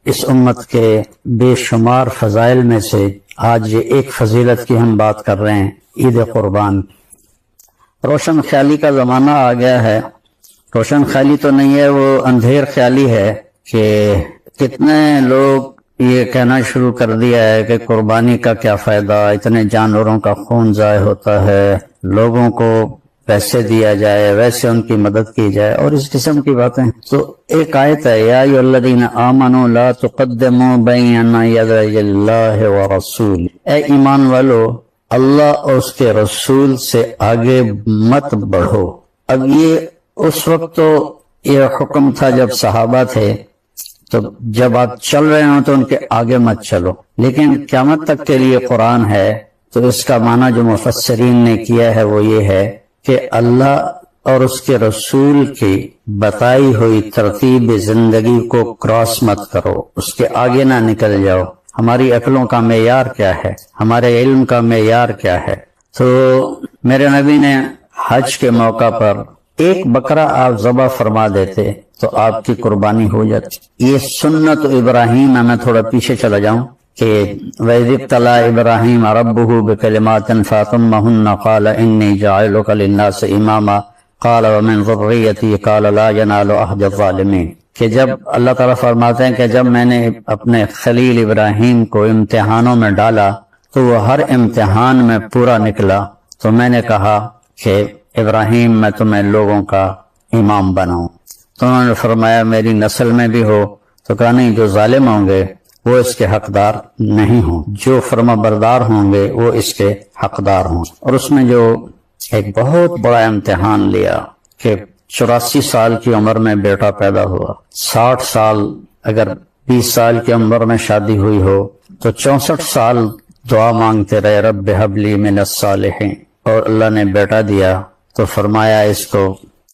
اس امت کے بے شمار فضائل میں سے آج یہ ایک فضیلت کی ہم بات کر رہے ہیں، عید قربان۔ روشن خیالی کا زمانہ آ گیا ہے۔ روشن خیالی تو نہیں ہے، وہ اندھیر خیالی ہے کہ کتنے لوگ یہ کہنا شروع کر دیا ہے کہ قربانی کا کیا فائدہ، اتنے جانوروں کا خون ضائع ہوتا ہے، لوگوں کو پیسے دیا جائے، ویسے ان کی مدد کی جائے اور اس قسم کی باتیں۔ تو ایک آیت ہے، یا ایھا الذین آمنوا لا تقدموا بین یدی اللہ ورسولہ، اے ایمان والو اللہ اور اس کے رسول سے آگے مت بڑھو۔ اب یہ اس وقت تو یہ حکم تھا جب صحابہ تھے، تو جب آپ چل رہے ہوں تو ان کے آگے مت چلو، لیکن قیامت تک کے لیے قرآن ہے، تو اس کا معنی جو مفسرین نے کیا ہے وہ یہ ہے کہ اللہ اور اس کے رسول کی بتائی ہوئی ترتیب زندگی کو کراس مت کرو، اس کے آگے نہ نکل جاؤ۔ ہماری عقلوں کا معیار کیا ہے، ہمارے علم کا معیار کیا ہے؟ تو میرے نبی نے حج کے موقع پر ایک بکرا آپ ذبح فرما دیتے تو آپ کی قربانی ہو جاتی۔ یہ سنت ابراہیم ہے۔ میں تھوڑا پیچھے چلا جاؤں کہ وَإِذِ ابْتَلَىٰ إِبْرَاهِيمَ رَبُّهُ بِكَلِمَاتٍ فَأَتَمَّهُنَّ قَالَ إِنِّي جَاعِلُكَ لِلنَّاسِ إِمَامًا قَالَ وَمِنْ ذُرِّيَّتِي قَالَ لَا يَنَالُ عَهْدِ الظَّالِمِينَ، کہ جب اللہ تعالیٰ فرماتے ہیں کہ جب میں نے اپنے خلیل ابراہیم کو امتحانوں میں ڈالا تو وہ ہر امتحان میں پورا نکلا، تو میں نے کہا کہ ابراہیم میں تمہیں لوگوں کا امام بناؤں۔ تو انہوں نے فرمایا میری نسل میں بھی ہو، تو کہا نہیں، جو ظالم ہوں گے وہ اس کے حقدار نہیں ہوں، جو فرما بردار ہوں گے وہ اس کے حقدار ہوں۔ اور اس میں جو ایک بہت بڑا امتحان لیا کہ 84 سال کی عمر میں بیٹا پیدا ہوا، 60 سال اگر 20 سال کی عمر میں شادی ہوئی ہو تو 64 سال دعا مانگتے رہے، رب ہب لی من الصالحین، اور اللہ نے بیٹا دیا تو فرمایا اس کو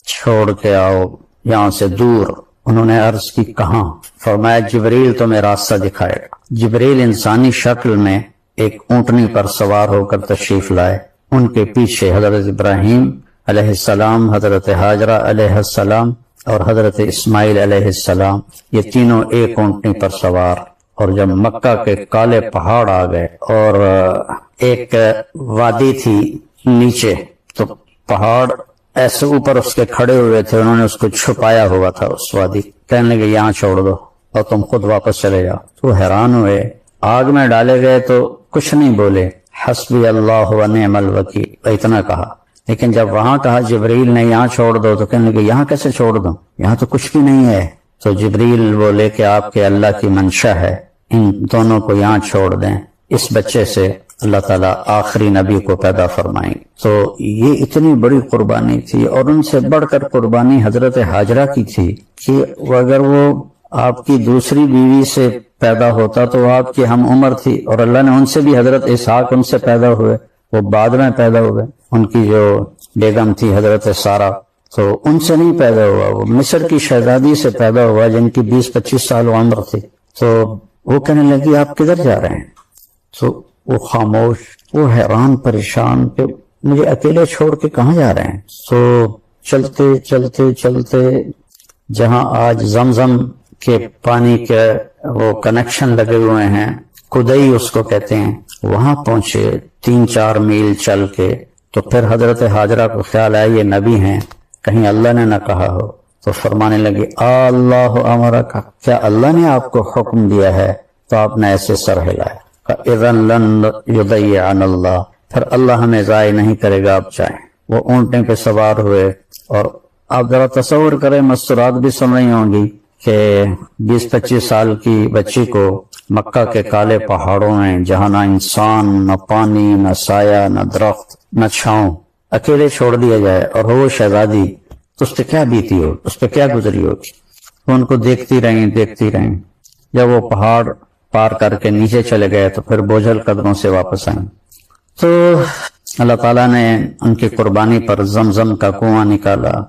چھوڑ کے آؤ یہاں سے دور۔ انہوں نے عرض کی کہاں؟ فرمایا جبریل تمہیں راستہ دکھائے گا۔ جبریل انسانی شکل میں ایک اونٹنی پر سوار ہو کر تشریف لائے، ان کے پیچھے حضرت ابراہیم علیہ السلام، حضرت حاجرہ علیہ السلام اور حضرت اسماعیل علیہ السلام، یہ تینوں ایک اونٹنی پر سوار۔ اور جب مکہ کے کالے پہاڑ آ گئے اور ایک وادی تھی نیچے، تو پہاڑ ایسے اوپر اس کے کھڑے ہوئے تھے، انہوں نے اس کو چھپایا ہوا تھا اس وادی، کہنے لگے یہاں چھوڑ دو اور تم خود واپس چلے جاؤ۔ تو حیران ہوئے، آگ میں ڈالے گئے تو کچھ نہیں بولے، حسبی اللہ و نعم الوکیل اتنا کہا، لیکن جب وہاں کہا جبریل نے یہاں چھوڑ دو تو کہنے لگے یہاں کیسے چھوڑ دوں، یہاں تو کچھ بھی نہیں ہے۔ تو جبریل بولے کہ آپ کے اللہ کی منشا ہے، ان دونوں کو یہاں چھوڑ دیں، اس بچے سے اللہ تعالیٰ آخری نبی کو پیدا فرمائیں۔ تو یہ اتنی بڑی قربانی تھی، اور ان سے بڑھ کر قربانی حضرت حاجرہ کی تھی کہ اگر وہ آپ کی دوسری بیوی سے پیدا ہوتا تو وہ آپ کی ہم عمر تھی، اور اللہ نے ان سے بھی حضرت اسحاق ان سے پیدا ہوئے، وہ بعد میں پیدا ہوئے۔ ان کی جو بیگم تھی حضرت سارہ، تو ان سے نہیں پیدا ہوا، وہ مصر کی شہزادی سے پیدا ہوا جن کی 20-25 سال عمر تھی۔ تو وہ کہنے لگی آپ کدھر جا رہے ہیں؟ تو وہ خاموش، وہ حیران پریشان کہ مجھے اکیلے چھوڑ کے کہاں جا رہے ہیں؟ تو چلتے چلتے چلتے جہاں آج زمزم کے پانی کے وہ کنیکشن لگے ہوئے ہیں، کدئی اس کو کہتے ہیں، وہاں پہنچے 3-4 میل چل کے۔ تو پھر حضرت حاجرہ کو خیال آیا یہ نبی ہیں، کہیں اللہ نے نہ کہا ہو، تو فرمانے لگے اللہ امرک، کیا اللہ نے آپ کو حکم دیا ہے؟ تو آپ نے ایسے سر ہلایا، اذن لن یضیعنا اللہ، پھر اللہ ہمیں ضائع نہیں کرے گا، آپ چاہیں۔ وہ اونٹنے پہ سوار ہوئے، اور آپ ذرا تصور کریں، مستورات بھی سن رہی ہوں گی کہ 20-25 سال کی بچی کو مکہ کے کالے پہاڑوں میں، جہاں نہ انسان، نہ پانی، نہ سایہ، نہ درخت، نہ چھاؤں، اکیلے چھوڑ دیا جائے، اور وہ شہزادی، تو اس پہ کیا بیتی ہو، اس پہ کیا گزری ہوگی؟ تو ان کو دیکھتی رہیں۔ جب وہ پہاڑ پار کر کے نیچے چلے گئے تو پھر بوجھل قدموں سے واپس آئیں۔ تو اللہ تعالیٰ نے ان کی قربانی پر زمزم کا کنواں نکالا۔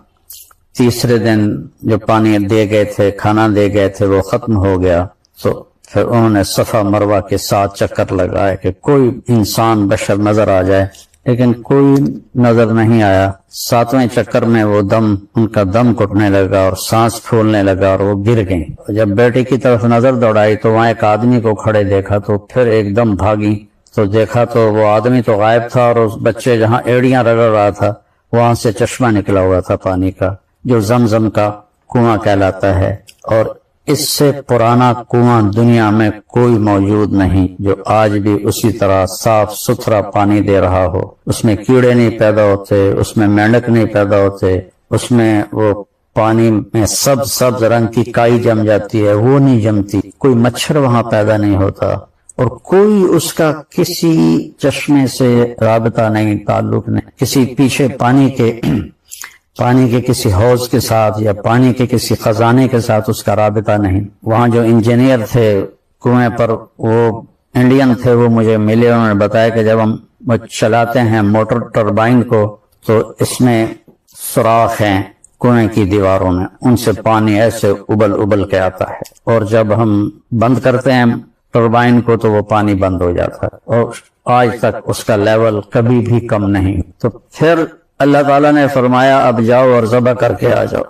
تیسرے دن جو پانی دے گئے تھے، کھانا دے گئے تھے، وہ ختم ہو گیا۔ تو پھر انہوں نے صفا مروہ کے 7 چکر لگائے کہ کوئی انسان بشر نظر آ جائے، لیکن کوئی نظر نہیں آیا۔ 7ویں چکر میں وہ ان کا دم گھٹنے لگا اور سانس پھولنے لگا اور وہ گر گئیں۔ جب بیٹے کی طرف نظر دوڑائی تو وہاں ایک آدمی کو کھڑے دیکھا تو پھر ایک دم بھاگی تو دیکھا تو وہ آدمی تو غائب تھا اور اس بچے جہاں ایڑیاں رگڑ رہا تھا وہاں سے چشمہ نکلا ہوا تھا پانی کا، جو زمزم کا کنواں کہلاتا ہے، اور اس سے پرانا کنواں دنیا میں کوئی موجود نہیں جو آج بھی اسی طرح صاف ستھرا پانی دے رہا ہو۔ اس میں کیڑے نہیں پیدا ہوتے، اس میں مینڈک نہیں پیدا ہوتے، اس میں وہ پانی میں سبز رنگ کی کائی جم جاتی ہے، وہ نہیں جمتی، کوئی مچھر وہاں پیدا نہیں ہوتا، اور کوئی اس کا کسی چشمے سے رابطہ نہیں، تعلق نہیں، کسی پیچھے پانی کے کسی حوض کے ساتھ یا پانی کے کسی خزانے کے ساتھ اس کا رابطہ نہیں۔ وہاں جو انجینئر تھے کنویں پر، وہ انڈین تھے، وہ مجھے ملے، انہوں نے بتایا کہ جب ہم چلاتے ہیں موٹر ٹربائن کو تو اس میں سوراخ ہیں کنویں کی دیواروں میں، ان سے پانی ایسے ابل کے آتا ہے، اور جب ہم بند کرتے ہیں ٹربائن کو تو وہ پانی بند ہو جاتا ہے، اور آج تک اس کا لیول کبھی بھی کم نہیں۔ تو پھر اللہ تعالیٰ نے فرمایا اب جاؤ اور ذبح کر کے آ جاؤ۔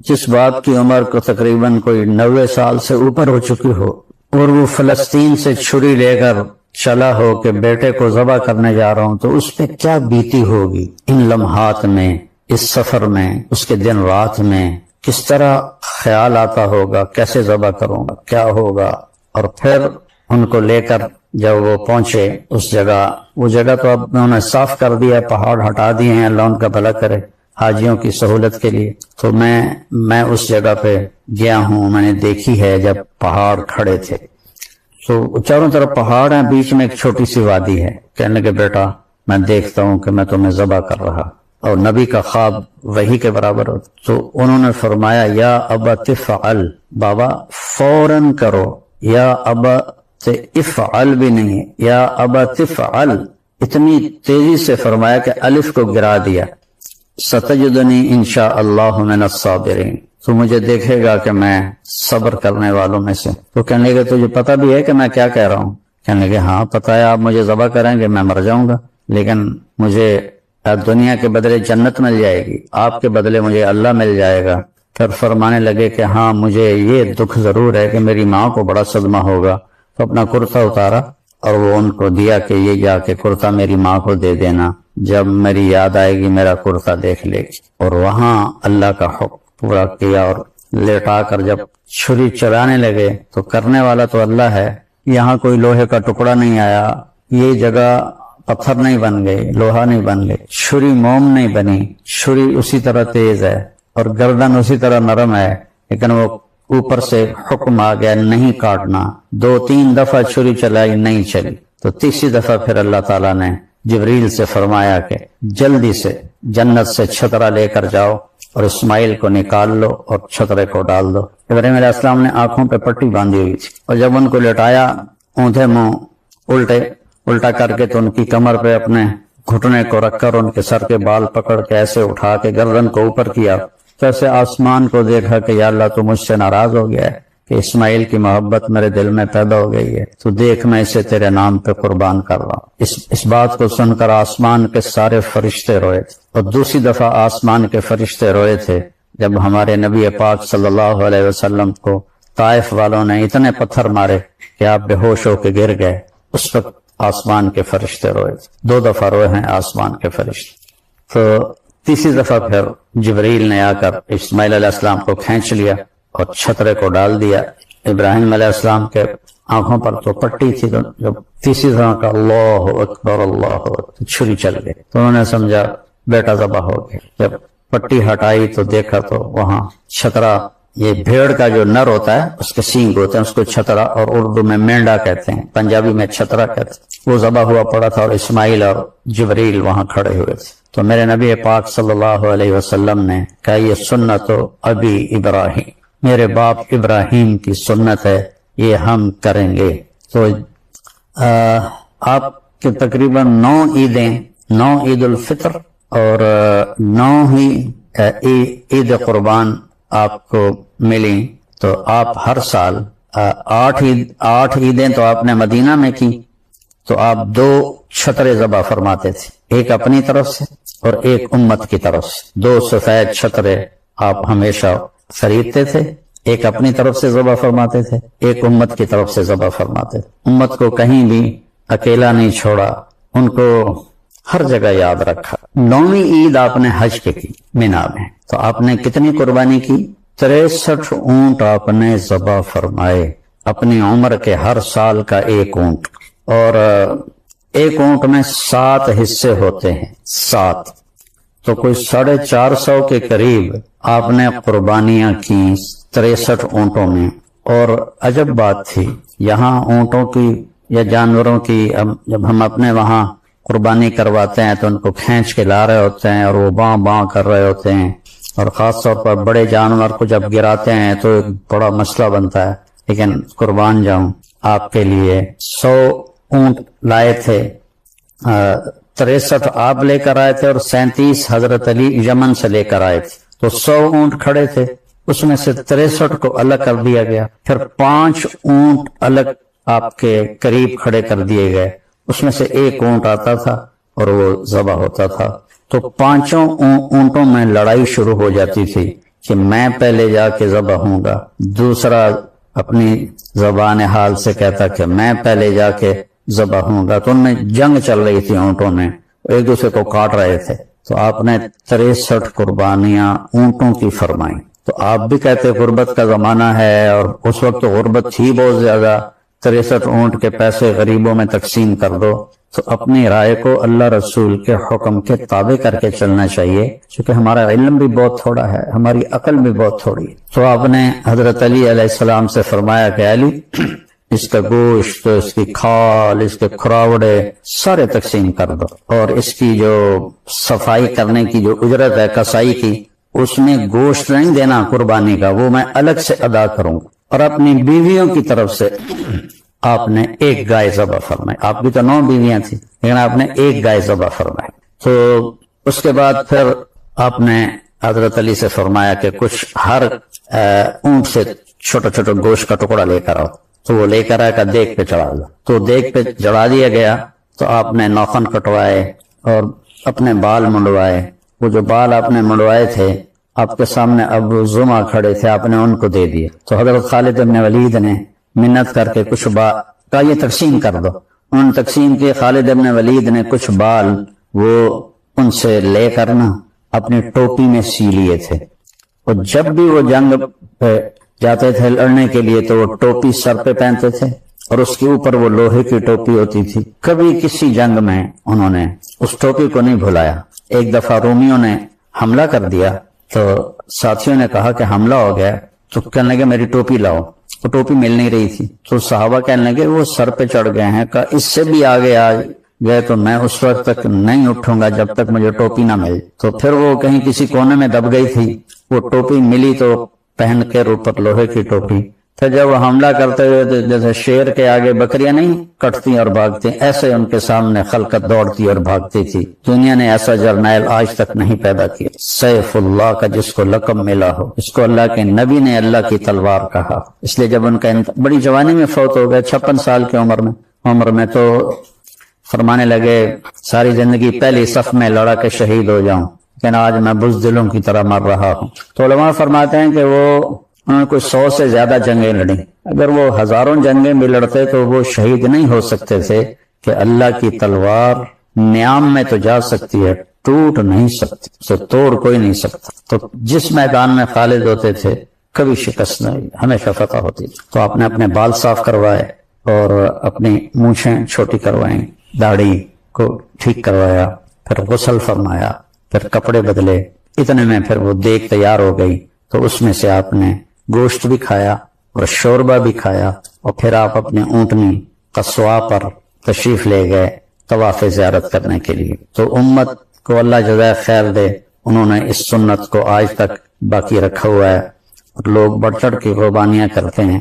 جس باپ کی عمر کو تقریباً کوئی 90 سال سے اوپر ہو چکی ہو اور وہ فلسطین سے چھری لے کر چلا ہو کہ بیٹے کو ذبح کرنے جا رہا ہوں، تو اس پہ کیا بیتی ہوگی ان لمحات میں، اس سفر میں، اس کے دن رات میں کس طرح خیال آتا ہوگا، کیسے ذبح کروں گا، کیا ہوگا۔ اور پھر ان کو لے کر جب وہ پہنچے اس جگہ، وہ جگہ تو اب انہوں نے صاف کر دیا، پہاڑ ہٹا دیے ہیں، اللہ ان کا بھلا کرے، حاجیوں کی سہولت کے لیے۔ تو میں اس جگہ پہ گیا ہوں، میں نے دیکھی ہے جب پہاڑ کھڑے تھے، تو چاروں طرف پہاڑ ہیں، بیچ میں ایک چھوٹی سی وادی ہے۔ کہنے لگے بیٹا میں دیکھتا ہوں کہ میں تمہیں ذبح کر رہا، اور نبی کا خواب وہی کے برابر ہوتا۔ تو انہوں نے فرمایا یا ابا تفعل، بابا فوراً کرو، یا ابا افعل بھی نہیں، یا ابا تفعل، اتنی تیزی سے فرمایا کہ الف کو گرا دیا۔ ستجدنی انشاء اللہ من الصابرین، تو مجھے دیکھے گا کہ میں صبر کرنے والوں میں سے۔ تو کہنے لگے تجھے پتہ بھی ہے کہ میں کیا کہہ رہا ہوں؟ کہنے لگے ہاں پتہ ہے، آپ مجھے ذبح کریں گے میں مر جاؤں گا، لیکن مجھے دنیا کے بدلے جنت مل جائے گی، آپ کے بدلے مجھے اللہ مل جائے گا۔ پھر فرمانے لگے کہ ہاں مجھے یہ دکھ ضرور ہے کہ میری ماں کو بڑا صدمہ ہوگا۔ تو اپنا کرتا اتارا اور وہ ان کو دیا کہ یہ جا کے کرتا میری ماں کو دے دینا، جب میری یاد آئے گی میرا کرتا دیکھ لے گی۔ اور وہاں اللہ کا حکم پورا کیا، اور لیٹا کر جب چھری چلانے لگے تو کرنے والا تو اللہ ہے، یہاں کوئی لوہے کا ٹکڑا نہیں آیا، یہ جگہ پتھر نہیں بن گئی، لوہا نہیں بن گئی، چھری موم نہیں بنی، چھری اسی طرح تیز ہے اور گردن اسی طرح نرم ہے، لیکن وہ اوپر سے حکم آ گیا نہیں کاٹنا۔ 2-3 دفعہ چھری چلائی نہیں چلی، تو تیسری دفعہ پھر اللہ تعالیٰ نے جبریل سے فرمایا کہ جلدی سے جنت سے چھترا لے کر جاؤ اور اسماعیل کو نکال لو اور چھترے کو ڈال دو۔ ابراہیم علیہ السلام نے آنکھوں پہ پٹی باندھی ہوئی تھی، اور جب ان کو لٹایا اونھے منہ الٹا کر کے تو ان کی کمر پہ اپنے گھٹنے کو رکھ کر ان کے سر کے بال پکڑ کے ایسے اٹھا کے گردن کو اوپر کیا، تو ایسے آسمان کو دیکھا کہ یا اللہ تو مجھ سے ناراض ہو گیا ہے کہ اسماعیل کی محبت میرے دل میں پیدا ہو گئی ہے، تو دیکھ میں اسے تیرے نام پہ قربان کر رہا ہوں۔ اس بات کو سن کر آسمان کے سارے فرشتے روئے تھے، اور دوسری دفعہ آسمان کے فرشتے روئے تھے جب ہمارے نبی پاک صلی اللہ علیہ وسلم کو طائف والوں نے اتنے پتھر مارے کہ آپ بے ہوش ہو کے گر گئے، اس وقت آسمان کے فرشتے روئے تھے۔ 2 دفعہ روئے ہیں آسمان کے فرشتے۔ تو تیسری دفعہ پھر جبریل نے آ کر اسماعیل علیہ السلام کو کھینچ لیا اور چھترے کو ڈال دیا۔ ابراہیم علیہ السلام کے آنکھوں پر تو پٹی تھی، تو جب تیسری دفعہ کا اللہ اکبر اللہ اکبر چھری چل گئی، تو انہوں نے سمجھا بیٹا ذبح ہو گیا۔ جب پٹی ہٹائی تو دیکھا تو وہاں چھترا، یہ بھیڑ کا جو نر ہوتا ہے اس کے سینگ ہوتے ہیں، اس کو چھترا، اور اردو میں مینڈا کہتے ہیں، پنجابی میں چھترا کہتے ہیں، وہ ذبح ہوا پڑا تھا، اور اسماعیل اور جبریل وہاں کھڑے ہوئے تھے۔ تو میرے نبی پاک صلی اللہ علیہ وسلم نے کہا یہ سنت ابی ابراہیم، میرے باپ ابراہیم کی سنت ہے، یہ ہم کریں گے۔ تو آپ کے تقریباً 9 عیدیں، 9 عید الفطر اور 9 ہی عید قربان آپ کو ملی، تو آپ ہر سال 8 عیدیں تو آپ نے مدینہ میں کی، تو آپ 2 چھترے ذبح فرماتے تھے، ایک اپنی طرف سے اور ایک امت کی طرف سے۔ 2 سفید چھترے آپ ہمیشہ خریدتے تھے، ایک اپنی طرف سے ذبح فرماتے تھے، ایک امت کی طرف سے ذبح فرماتے تھے۔ امت کو کہیں بھی اکیلا نہیں چھوڑا، ان کو ہر جگہ یاد رکھا۔ 9ویں عید آپ نے حج پہ کی مینا میں، تو آپ نے کتنی قربانی کی؟ 63 اونٹ آپ نے ذبح فرمائے، اپنی عمر کے ہر سال کا ایک اونٹ، اور ایک اونٹ میں 7 حصے ہوتے ہیں، 7، تو کوئی 450 کے قریب آپ نے قربانیاں کی 63 اونٹوں میں۔ اور عجب بات تھی، یہاں اونٹوں کی یا جانوروں کی جب ہم اپنے وہاں قربانی کرواتے ہیں تو ان کو کھینچ کے لا رہے ہوتے ہیں اور وہ باں باں کر رہے ہوتے ہیں، اور خاص طور پر بڑے جانور کو جب گراتے ہیں تو ایک بڑا مسئلہ بنتا ہے۔ لیکن قربان جاؤں آپ کے لیے 100 اونٹ لائے تھے، 63 آپ لے کر آئے تھے اور 37 حضرت علی یمن سے لے کر آئے تھے، تو 100 اونٹ کھڑے تھے، اس میں سے 63 کو الگ کر دیا گیا، پھر 5 اونٹ الگ آپ کے قریب کھڑے کر دیے گئے، اس میں سے ایک اونٹ آتا تھا اور وہ ذبح ہوتا تھا۔ تو 5 اونٹوں میں لڑائی شروع ہو جاتی تھی کہ میں پہلے جا کے ذبح ہوں گا، دوسرا اپنی زبان حال سے کہتا کہ میں پہلے جا کے ذبح ہوں گا، تو ان میں جنگ چل رہی تھی، اونٹوں میں ایک دوسرے کو کاٹ رہے تھے۔ تو آپ نے 63 قربانیاں اونٹوں کی فرمائیں۔ تو آپ بھی کہتے غربت کا زمانہ ہے، اور اس وقت تو غربت تھی بہت زیادہ، 63 اونٹ کے پیسے غریبوں میں تقسیم کر دو۔ تو اپنی رائے کو اللہ رسول کے حکم کے تابع کر کے چلنا چاہیے، چونکہ ہمارا علم بھی بہت تھوڑا ہے، ہماری عقل بھی بہت تھوڑی ہے۔ تو آپ نے حضرت علی علیہ السلام سے فرمایا کہ علی، اس کا گوشت، اس کی کھال، اس کے کھراوڑے سارے تقسیم کر دو، اور اس کی جو صفائی کرنے کی جو اجرت ہے کسائی کی، اس میں گوشت نہیں دینا قربانی کا، وہ میں الگ سے ادا کروں گا۔ اور اپنی بیویوں کی طرف سے آپ نے ایک گائے ذبح فرمائی، آپ کی تو 9 بیویاں تھیں لیکن آپ نے ایک گائے ذبح فرمائی۔ تو اس کے بعد پھر آپ نے حضرت علی سے فرمایا کہ کچھ ہر اونٹ سے چھوٹا چھوٹا گوشت کا ٹکڑا لے کر آؤ، تو وہ لے کر آئے کا دیگ پہ چڑھا دیا، تو دیگ پہ چڑھا دیا گیا۔ تو آپ نے ناخن کٹوائے اور اپنے بال منڈوائے، وہ جو بال آپ نے منڈوائے تھے آپ کے سامنے ابو زما کھڑے تھے، آپ نے ان کو دے دیے۔ تو حضرت خالد بن ولید نے منت کر کے کچھ بال کا یہ تقسیم کر دو، انہوں نے تقسیم کیے۔ خالد بن ولید نے کچھ بال وہ ان سے لے کر نا اپنی ٹوپی میں سی لیے تھے، اور جب بھی وہ جنگ پہ جاتے تھے لڑنے کے لیے تو وہ ٹوپی سر پہ پہنتے تھے، اور اس کے اوپر وہ لوہے کی ٹوپی ہوتی تھی۔ کبھی کسی جنگ میں انہوں نے اس ٹوپی کو نہیں بھلایا۔ ایک دفعہ رومیوں نے حملہ کر دیا تو ساتھیوں نے کہا کہ حملہ ہو گیا، تو کہنے لگے میری ٹوپی لاؤ، وہ ٹوپی مل نہیں رہی تھی، تو صحابہ کہنے لگے وہ سر پہ چڑھ گئے ہیں، کہا اس سے بھی آگے آ گئے تو میں اس وقت تک نہیں اٹھوں گا جب تک مجھے ٹوپی نہ مل۔ تو پھر وہ کہیں کسی کونے میں دب گئی تھی، وہ ٹوپی ملی تو پہن کے اوپر لوہے کی ٹوپی۔ پھر جب وہ حملہ کرتے ہوئے تو جیسے شیر کے آگے بکریاں نہیں کٹتی اور بھاگتی، ایسے ان کے سامنے خلقت دوڑتی اور بھاگتی تھی۔ دنیا نے ایسا جرنیل آج تک نہیں پیدا کیا، سیف اللہ کا جس کو لقب ملا ہو، اس کو اللہ کے نبی نے اللہ کی تلوار کہا۔ اس لیے جب ان کا بڑی جوانی میں فوت ہو گئے، 56 سال کی عمر میں تو فرمانے لگے ساری زندگی پہلی صف میں لڑا کے شہید ہو جاؤں، لیکن آج میں بزدلوں کی طرح مر رہا ہوں۔ تو علماء فرماتے ہیں کہ انہوں نے کوئی 100 سے زیادہ جنگیں لڑیں، اگر وہ ہزاروں جنگیں بھی لڑتے تو وہ شہید نہیں ہو سکتے تھے، کہ اللہ کی تلوار نیام میں تو جا سکتی ہے، ٹوٹ نہیں سکتی، اسے توڑ کوئی نہیں سکتا۔ تو جس میدان میں خالد ہوتے تھے کبھی شکست نہیں، ہمیشہ فتح ہوتی تھی۔ تو آپ نے اپنے بال صاف کروائے اور اپنی مونچھیں چھوٹی کروائیں، داڑھی کو ٹھیک کروایا، پھر غسل فرمایا، پھر کپڑے بدلے، اتنے میں پھر وہ دیگ تیار ہو گئی۔ تو اس میں سے آپ نے گوشت بھی کھایا اور شوربہ بھی کھایا، اور پھر آپ اپنے اونٹنی قصواء پر تشریف لے گئے طواف زیارت کرنے کے لیے۔ تو امت کو اللہ جزائے خیر دے، انہوں نے اس سنت کو آج تک باقی رکھا ہوا ہے، اور لوگ بڑھ چڑھ کی قربانیاں کرتے ہیں،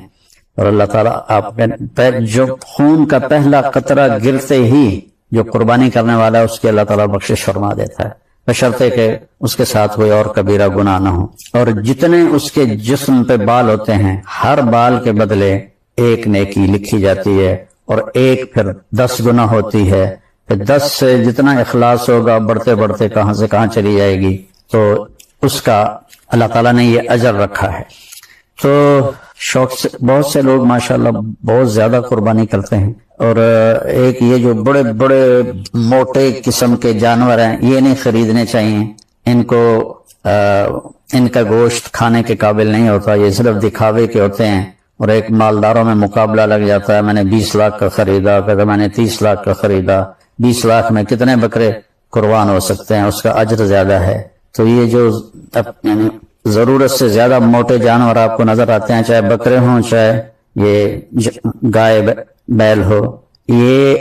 اور اللہ تعالیٰ آپ کے جو خون کا پہلا قطرہ گرتے ہی جو قربانی کرنے والا ہے اس کی اللہ تعالیٰ بخشش فرما دیتا ہے، بشرطے کہ اس کے ساتھ کوئی اور کبیرہ گناہ نہ ہو۔ اور جتنے اس کے جسم پہ بال ہوتے ہیں ہر بال کے بدلے ایک نیکی لکھی جاتی ہے، اور ایک پھر 10 گنا ہوتی ہے، پھر 10 سے جتنا اخلاص ہوگا بڑھتے بڑھتے کہاں سے کہاں چلی جائے گی، تو اس کا اللہ تعالیٰ نے یہ اجر رکھا ہے۔ تو شوق سے بہت سے لوگ ماشاءاللہ بہت زیادہ قربانی کرتے ہیں، اور ایک یہ جو بڑے بڑے موٹے قسم کے جانور ہیں یہ نہیں خریدنے چاہیے، ان کو ان کا گوشت کھانے کے قابل نہیں ہوتا، یہ صرف دکھاوے کے ہوتے ہیں، اور ایک مالداروں میں مقابلہ لگ جاتا ہے، میں نے 20 لاکھ کا خریدا، کہتا میں نے 30 لاکھ کا خریدا، 20 لاکھ میں کتنے بکرے قربان ہو سکتے ہیں، اس کا اجر زیادہ ہے۔ تو یہ جو یعنی ضرورت سے زیادہ موٹے جانور آپ کو نظر آتے ہیں، چاہے بکرے ہوں چاہے یہ گائے بیل ہو، یہ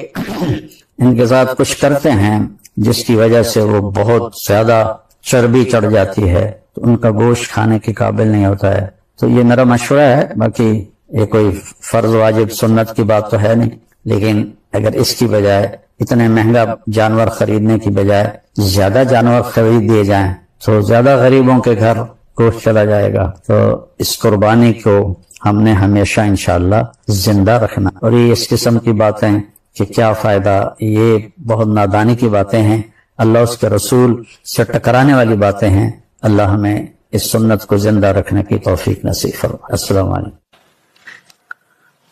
ان کے ساتھ کچھ کرتے ہیں جس کی وجہ سے وہ بہت زیادہ چربی چڑھ جاتی ہے، تو ان کا گوشت کھانے کے قابل نہیں ہوتا ہے۔ تو یہ میرا مشورہ ہے، باقی یہ کوئی فرض واجب سنت کی بات تو ہے نہیں، لیکن اگر اس کی بجائے اتنے مہنگا جانور خریدنے کی بجائے زیادہ جانور خرید دیے جائیں تو زیادہ غریبوں کے گھر گوشت چلا جائے گا۔ تو اس قربانی کو ہم نے ہمیشہ انشاءاللہ زندہ رکھنا، اور یہ اس قسم کی باتیں کہ کیا فائدہ، یہ بہت نادانی کی باتیں ہیں، اللہ اس کے رسول سے ٹکرانے والی باتیں ہیں۔ اللہ ہمیں اس سنت کو زندہ رکھنے کی توفیق نصیب فرمائے۔ السلام علیکم۔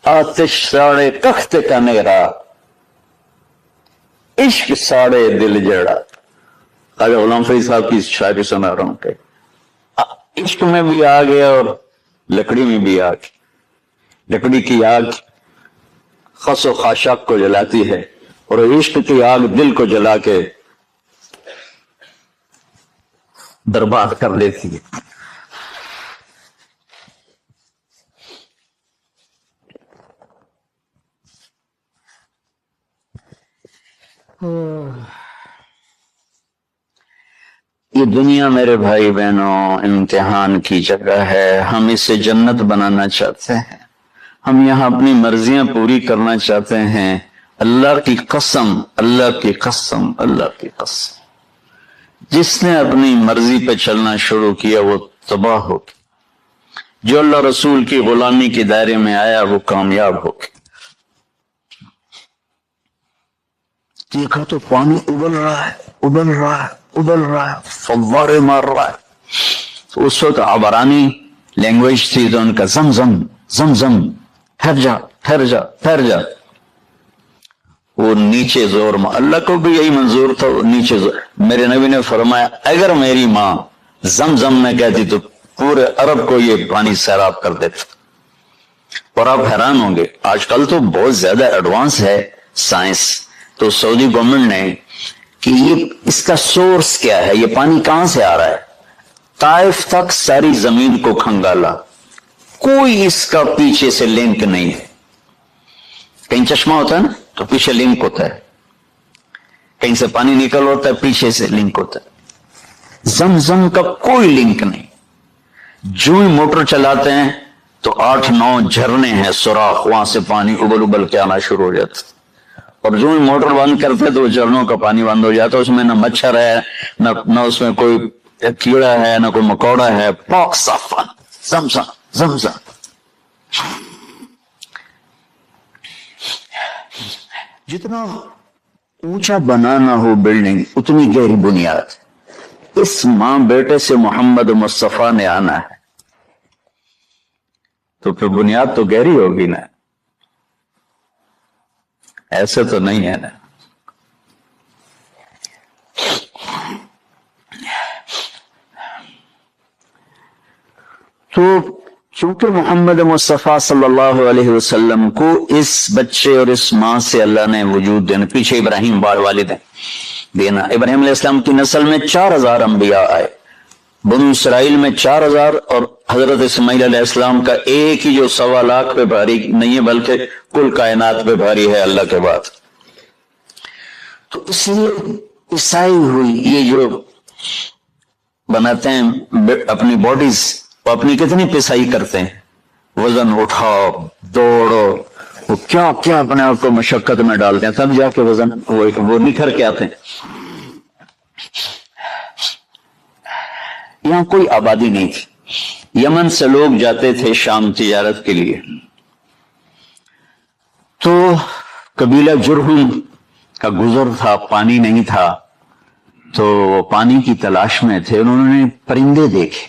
آتش ساڑے تخت کا نیرا، عشق ساڑے دل جڑا۔ خواجہ غلام فرید صاحب کی شاعری سنا رہا ہوں کہ عشق میں بھی آگ ہے اور لکڑی میں بھی آگ۔ لکڑی کی آگ خس و خاشاک کو جلاتی ہے، اور عشق کی آگ دل کو جلا کے برباد کر دیتی ہے۔ یہ دنیا میرے بھائی بہنوں امتحان کی جگہ ہے، ہم اسے جنت بنانا چاہتے ہیں، ہم یہاں اپنی مرضیاں پوری کرنا چاہتے ہیں۔ اللہ کی قسم، اللہ کی قسم، اللہ کی قسم، جس نے اپنی مرضی پہ چلنا شروع کیا وہ تباہ ہو گیا، جو اللہ رسول کی غلامی کے دائرے میں آیا وہ کامیاب ہو گیا۔ دیکھا تو پانی ابل رہا ہے، ابل رہا ہے، ابل رہا ہے، فوارے مار رہا ہے۔ تو اس وقت عبرانی لینگویج تھی تو ان کا زمزم زمزم، ٹھہر جا ٹھہر جا ٹھہر جا۔ وہ نیچے زور مار، اللہ کو بھی یہی منظور تھا، وہ نیچے زور۔ میرے نبی نے فرمایا اگر میری ماں زمزم میں کہتی تو پورے عرب کو یہ پانی سیراب کر دیتا۔ اور آپ حیران ہوں گے، آج کل تو بہت زیادہ ایڈوانس ہے سائنس، تو سعودی گورنمنٹ نے کہ یہ اس کا سورس کیا ہے، یہ پانی کہاں سے آ رہا ہے، طائف تک ساری زمین کو کھنگالا، کوئی اس کا پیچھے سے لنک نہیں ہے۔ کہیں چشمہ ہوتا ہے نا تو پیچھے لنک ہوتا ہے، کہیں سے پانی نکل ہوتا ہے پیچھے سے لنک ہوتا ہے۔ زمزم کا کوئی لنک نہیں، جو ہی موٹر چلاتے ہیں تو 8-9 جھرنے ہیں سوراخ، وہاں سے پانی ابل ابل کے آنا شروع ہو جاتا ہے، اور جو ہی موٹر بند کرتے تو جھرنوں کا پانی بند ہو جاتا، اس میں نہ مچھر ہے نہ اس میں کوئی کیڑا ہے نہ کوئی مکوڑا ہے، پاک صاف پانی، زمزم زمزم۔ جتنا اونچا بنانا ہو بلڈنگ اتنی گہری بنیاد۔ اس ماں بیٹے سے محمد مصطفیٰ نے آنا ہے تو پھر بنیاد تو گہری ہوگی نا، ایسے تو نہیں ہے نا۔ تو چونکہ محمد مصطفیٰ صلی اللہ علیہ وسلم کو اس بچے اور اس ماں سے اللہ نے وجود دینا، پیچھے ابراہیم بار والد ہیں دینا، ابراہیم علیہ السلام کی نسل میں 4000 انبیاء آئے، بنو اسرائیل میں 4000، اور حضرت اسماعیل علیہ السلام کا ایک ہی جو 1.25 لاکھ پہ بھاری نہیں ہے بلکہ کل کائنات پہ بھاری ہے اللہ کے بعد۔ تو اس لیے عیسائی ہوئی، یہ جو بناتے ہیں اپنی باڈیز، وہ اپنی کتنی پسائی کرتے ہیں، وزن اٹھاؤ دوڑو، وہ کیا کیا اپنے آپ کو مشقت میں ڈالتے ہیں، تب جا کے وزن وہ نکھر کے آتے ہیں۔ یہاں کوئی آبادی نہیں تھی، یمن سے لوگ جاتے تھے شام تجارت کے لیے، تو قبیلہ جرہم کا گزر تھا، پانی نہیں تھا، تو وہ پانی کی تلاش میں تھے. انہوں نے پرندے دیکھے،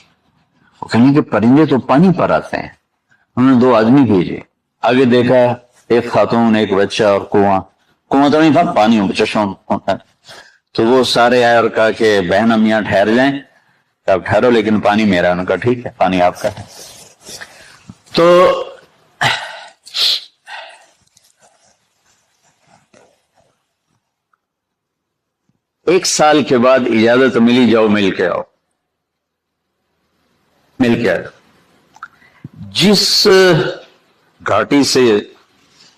وہ کہنے کہ پرندے تو پانی پر آتے ہیں. انہوں نے 2 آدمی بھیجے، آگے دیکھا ایک خاتون، ایک بچہ اور کنواں تو نہیں تھا، پانی چشم. تو وہ سارے آئے اور کہا کہ بہن ہم یہاں ٹھہر جائیں. آپ ٹھہرو لیکن پانی میرا. انہوں نے کہا ٹھیک ہے، پانی آپ کا ہے. تو ایک سال کے بعد اجازت ملی، جاؤ مل کے آؤ. مل کے آئے. جس گھاٹی سے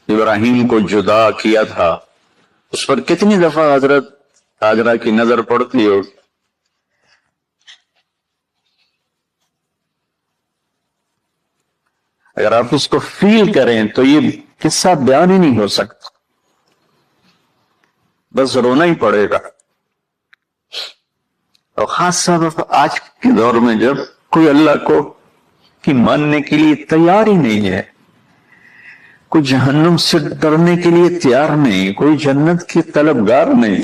ابراہیم کو جدا کیا تھا اس پر کتنی دفعہ حضرت ہاجرہ کی نظر پڑتی ہو. اگر آپ اس کو فیل کریں تو یہ قصہ بیان ہی نہیں ہو سکتا، بس رونا ہی پڑے گا. اور خاص طور آج کے دور میں جب کوئی اللہ کو کی ماننے کے لیے تیار ہی نہیں ہے، کوئی جہنم سے ڈرنے کے لیے تیار نہیں، کوئی جنت کی طلبگار نہیں.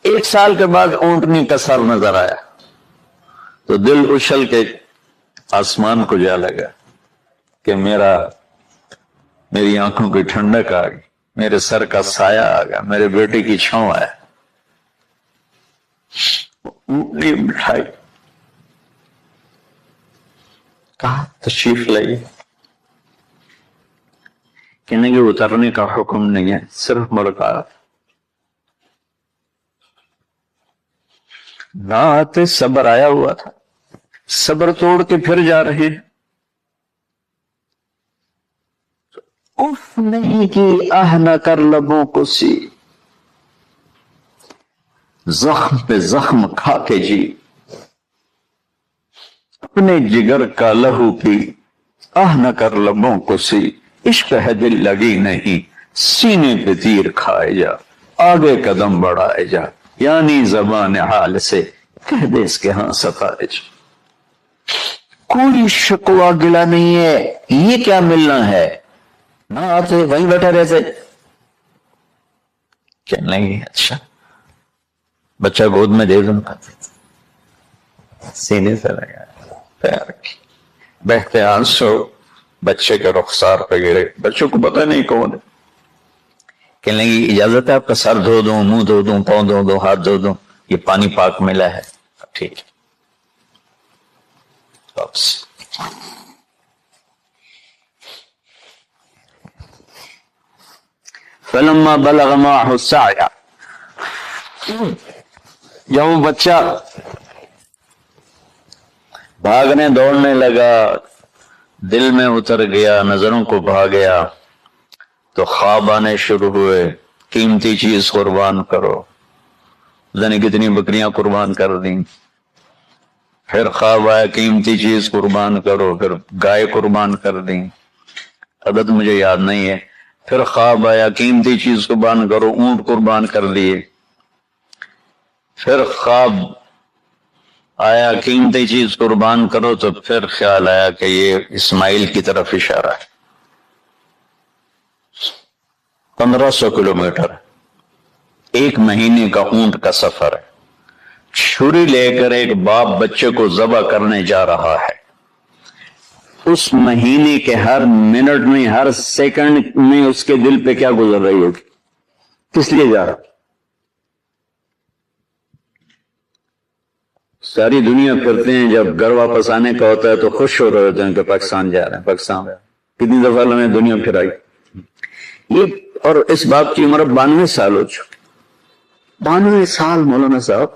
1 سال کے بعد اونٹنی کا سر نظر آیا تو دل اچھل کے آسمان کو جا لگا کہ میری آنکھوں کی ٹھنڈک آ گئی، میرے سر کا سایہ آ گیا، میرے بیٹے کی چھاؤں آیا. اونٹنی بٹھائی، کہا تشریف لائیے. کہنے کہ اترنے کا حکم نہیں ہے، صرف ملاقات. نہ آتے صبر آیا ہوا تھا، صبر توڑ کے پھر جا رہے ہیں. اف نہیں کی آہ نہ کر لبوں کو سی، زخم پہ زخم کھا کے جی. اپنے جگر کا لہو پی، آہ نہ کر لبوں کو سی. عشق ہے دل لگی نہیں، سینے پہ تیر کھائے جا. آگے قدم بڑھائے جا، یعنی زبان حال سے کہہ دے اس کے ہاں ستائے جا. کوئی شکوہ گلا نہیں ہے، یہ کیا ملنا ہے. نہ آتے وہیں بیٹھے رہتے. کہنے لگے اچھا بچہ گود میں دے دوں. سینے سے لگا پیار کی، بہتے آنسو بچے کے رخسار پہ گرے. بچوں کو پتہ نہیں کون ہے. کہنے لگی اجازت ہے آپ کا سر دھو دوں، منہ دھو دوں، پاؤں دھو دوں، ہاتھ دھو دوں، یہ پانی پاک ملا ہے. ٹھیک ہے. واپس فلما بلغ معه السعي، جب وہ بچہ بھاگنے دوڑنے لگا، دل میں اتر گیا، نظروں کو بھا گیا، تو خواب آنے شروع ہوئے. قیمتی چیز قربان کرو، جانے کتنی بکریاں قربان کر دیں. پھر خواب آیا قیمتی چیز قربان کرو، پھر گائے قربان کر دیں، عدد مجھے یاد نہیں ہے. پھر خواب آیا قیمتی چیز قربان کرو، اونٹ قربان کر لیے. پھر خواب آیا قیمتی چیز قربان کرو، تو پھر خیال آیا کہ یہ اسماعیل کی طرف اشارہ ہے. 1500 کلومیٹر، 1 مہینے کا اونٹ کا سفر ہے. چھری لے کر ایک باپ بچے کو ذبح کرنے جا رہا ہے. اس مہینے کے ہر منٹ میں، ہر سیکنڈ میں اس کے دل پہ کیا گزر رہی ہوگی، کس لیے جا رہا. ساری دنیا پھرتے ہیں، جب گھر واپس آنے کا ہوتا ہے تو خوش ہو رہے ہوتے ہیں کہ پاکستان جا رہے ہیں، پاکستان جا رہے ہیں. کتنی دفعہ ہمیں دنیا پھرائی. یہ اور اس باپ کی عمر 92 سال ہو چکی. 92 سال مولانا صاحب.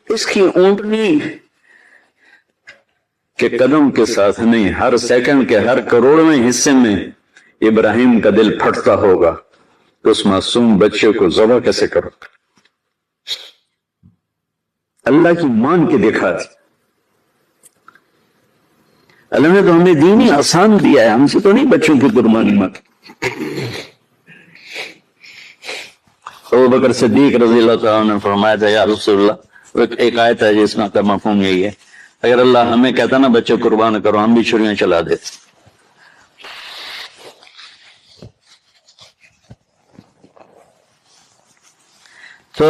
اس کی اونٹنی کے قدم کے ساتھ نہیں، ہر سیکنڈ کے ہر کروڑویں حصے میں ابراہیم کا دل پھٹتا ہوگا تو اس معصوم بچے کو ذبح کیسے کرو. اللہ کی مان کے دکھا دی. اللہ نے تو ہمیں دین ہی آسان دیا ہے، ہم سے تو نہیں بچوں کی قربانی مانگی. ابو بکر صدیق رضی اللہ تعالیٰ نے فرمایا تھا یا رسول اللہ، ایک آیت ہے جس میں کا مفہوم یہی ہے، اگر اللہ ہمیں کہتا نا بچے قربان کرو، ہم بھی چھریاں چلا دیتے. تو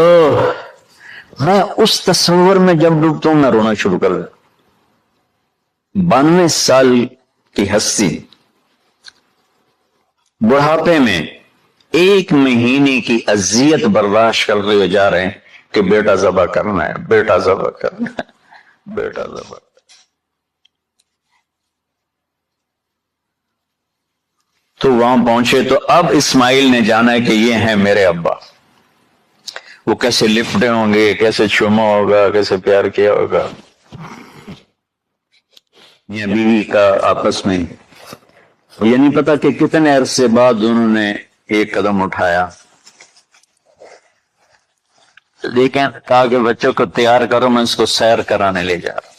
میں اس تصور میں جب ڈوبتا ہوں میں رونا شروع کر دیتا. 92 سال کی ہستی بڑھاپے میں 1 مہینے کی اذیت برداشت کرتے ہوئے جا رہے ہیں کہ بیٹا ذبح کرنا ہے، بیٹا ذبح کرنا ہے، بیٹا ذبح. تو وہاں پہنچے تو اب اسماعیل نے جانا ہے کہ یہ ہیں میرے ابا. وہ کیسے لپٹے ہوں گے، کیسے چوما ہوگا، کیسے پیار کیا ہوگا. یہ بیوی کا آپس میں یہ نہیں پتا کہ کتنے عرصے بعد انہوں نے ایک قدم اٹھایا. لیکن کہا کہ بچوں کو تیار کرو، میں اس کو سیر کرانے لے جا رہا.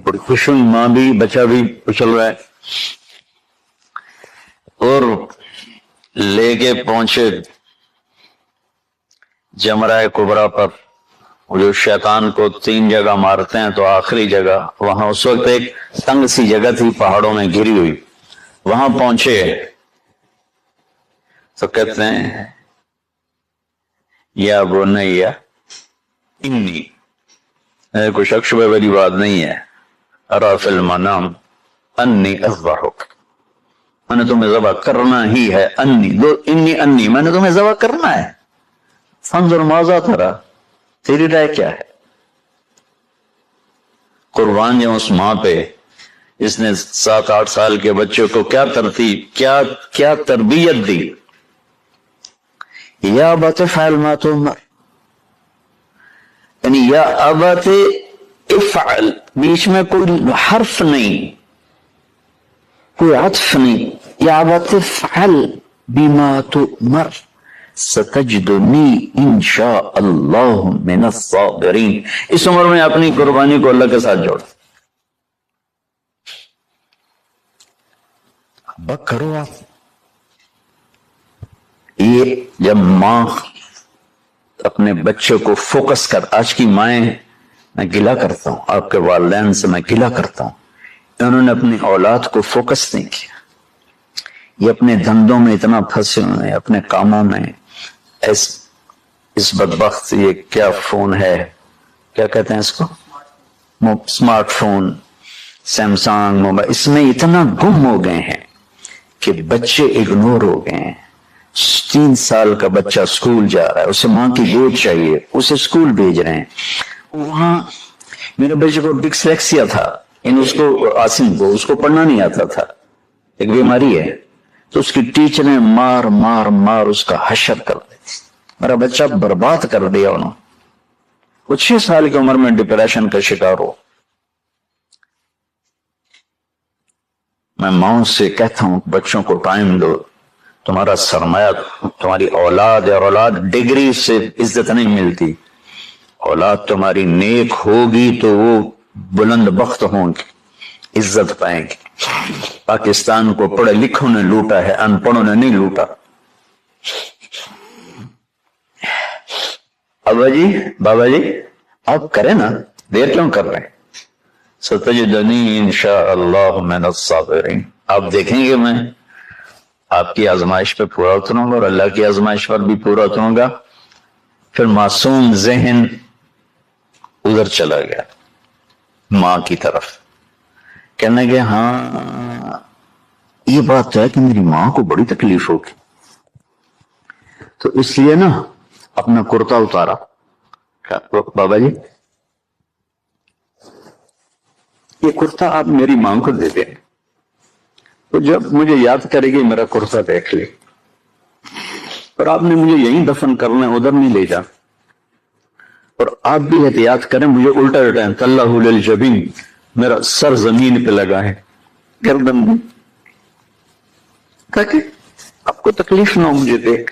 بڑی خوش ہوئی ماں بھی، بچہ بھی اچھل رہا ہے. اور لے کے پہنچے جمرہ کبریٰ پر، جو شیطان کو 3 جگہ مارتے ہیں تو آخری جگہ وہاں اس وقت ایک تنگ سی جگہ تھی پہاڑوں میں گھری ہوئی. وہاں پہنچے تو کہتے ہیں یا بنیا انی، کوئی شک شبہ والی بات نہیں ہے، ارا فی المنام انی اذبحک، میں نے تمہیں ذبح کرنا ہی ہے. انی میں نے تمہیں ذبح کرنا ہے. فانظر ماذا ترى، تیری رائے کیا ہے؟ قربان جاؤں اس ماں پہ، اس نے 7-8 سال کے بچوں کو کیا کیا تربیت دی. یا ابت افعل ما تؤمر، یعنی یا ابت افعل، بیچ میں کوئی حرف نہیں، کوئی عطف نہیں. یا ابت افعل بما تؤمر ستجدنی انشاء اللہ من الصابرین. اس عمر میں اپنی قربانی کو اللہ کے ساتھ جوڑ. ابا کرو آپ. یہ جب ماں اپنے بچے کو فوکس کر، آج کی مائیں، میں گلہ کرتا ہوں آپ کے والدین سے، میں گلہ کرتا ہوں، انہوں نے اپنی اولاد کو فوکس نہیں کیا. یہ اپنے دھندوں میں اتنا پھنسے ہوئے ہیں، اپنے کاموں میں. اس بدبخت یہ کیا فون ہے، کیا کہتے ہیں اس کو، سمارٹ فون، سیمسنگ موبائل، اس میں اتنا گم ہو گئے ہیں کہ بچے اگنور ہو گئے ہیں. 3 سال کا بچہ سکول جا رہا ہے، اسے ماں کی گود چاہیے، اسے سکول بھیج رہے ہیں. وہاں میرے بچے کو ڈسلیکسیا تھا، اس کو عاصم کو، اس کو پڑھنا نہیں آتا تھا، ایک بیماری ہے. تو اس کی ٹیچر نے مار مار مار اس کا حشر کر دی. میرا بچہ برباد کر دیا انہوں. وہ 6 سال کی عمر میں ڈپریشن کا شکار ہو. میں ماؤں سے کہتا ہوں بچوں کو ٹائم دو، تمہارا سرمایہ تمہاری اولاد ہے، اور اولاد ڈگری سے عزت نہیں ملتی. اولاد تمہاری نیک ہوگی تو وہ بلند بخت ہوں گی، عزت پائیں گے. پاکستان کو پڑھے لکھوں نے لوٹا ہے، ان پڑھوں نے نہیں لوٹا. ابا جی، بابا جی، آپ کریں نا، دیر کیوں کر رہے ہیں؟ ستجدنی انشاءاللہ من الصابرین. آپ دیکھیں گے میں آپ کی آزمائش پہ پورا اتروں گا اور اللہ کی آزمائش پر بھی پورا اتروں گا. پھر معصوم ذہن ادھر چلا گیا ماں کی طرف، کہنے کہ ہاں یہ بات ہے کہ میری ماں کو بڑی تکلیف ہوگی. تو اس لیے نا اپنا کرتا اتارا. بابا جی یہ کرتا آپ میری ماں کو دے دیں، تو جب مجھے یاد کرے گی میرا کرتا دیکھ لے. اور آپ نے مجھے یہیں دفن کرنا ہے، ادھر نہیں لے جا. اور آپ بھی احتیاط کریں، مجھے الٹا الٹائیں. اللہ للجبین، میرا سر زمین پہ لگا ہے، گردن میں، تاکہ آپ کو تکلیف نہ ہو مجھے دیکھ.